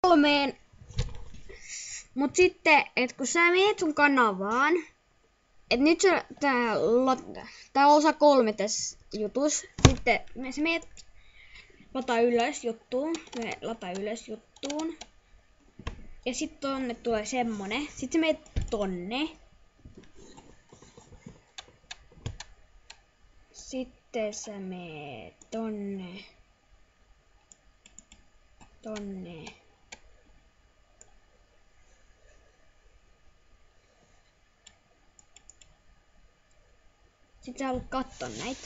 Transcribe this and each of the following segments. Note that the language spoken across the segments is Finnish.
3. Mut sitten, et kun sä meet sun kanavaan, et nyt tää on osa 3 tässä jutussa. Sitten sä meet lataa ylös juttuun. Ja sitten tonne tulee semmonen. Sitten sä meet tonne. Sitten sä meet tonne. Sitten sä haluat katsoa näitä.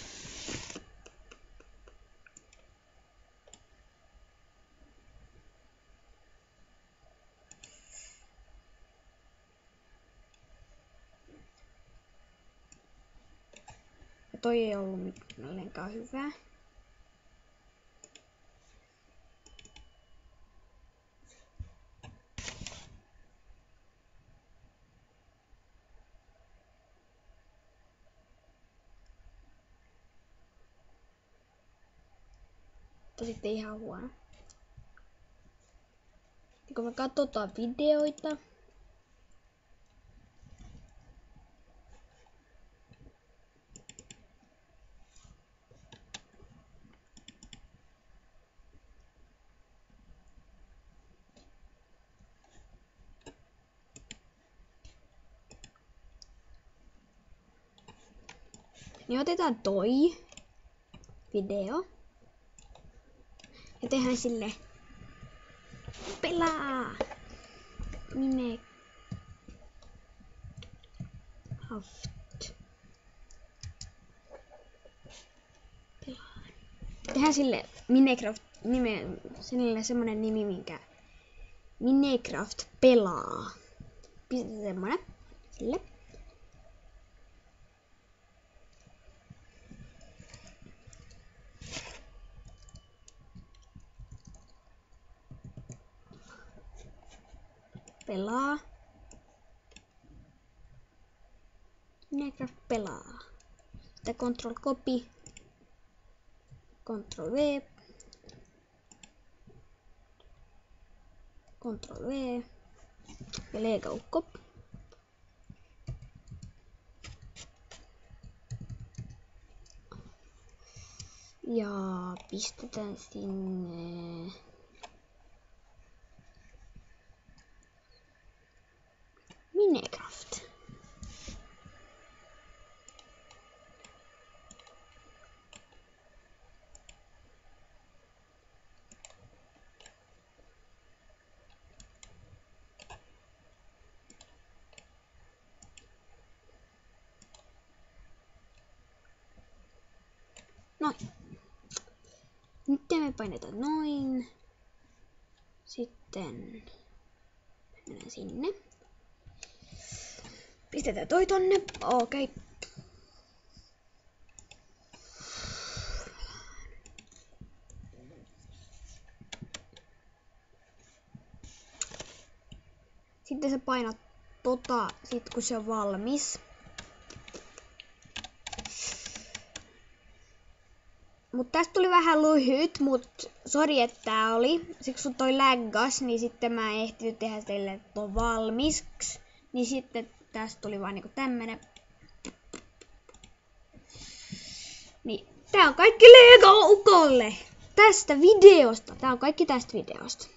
Ja toi ei ollut ollenkaan hyvää. Sitten ihan huono. Ja kun me katsotaan videoita, niin otetaan toi video ja tehdään sille pelaa Minecraft. Pelaa. Tehdään sille Minecraft sille semmonen nimi minkä Minecraft pelaa. Pistetään semmonen sille. Pelaa. Minecraft pelaa. Sitten Ctrl copy. Ctrl V. Ctrl V. Ja Lego copy. Ja pistetään sinne Minecraft. Noin. Nyt me painetaan noin. Sitten mennään sinne. Pistetään toi tonne. Okei. Sitten sä painat sit kun se on valmis. Mut tästä tuli vähän lyhyt, mut sori että tää oli. Siksi kun toi laggas, niin sitten mä en ehtinyt tehdä teille ton valmiiksi. Niin sitten tästä tuli vaan niinku tämmönen. Niin tää on kaikki Lego-ukolle tästä videosta. Tää on kaikki tästä videosta.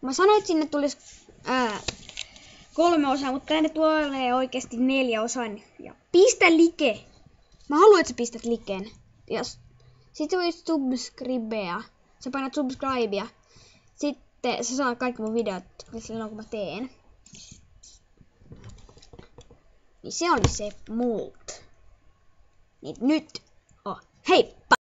Mä sanoin, että sinne tulisi 3 osaa, mutta tänne tulee oikeasti 4 osaa. Ja pistä like! Mä haluan, että sä pistät likeen. Sitten sä voit subscribea. Sä painat subscribea. Sitten sä saat kaikki mun videot silloin kun mä teen. Niin se oli se multa. Niin nyt. Hei!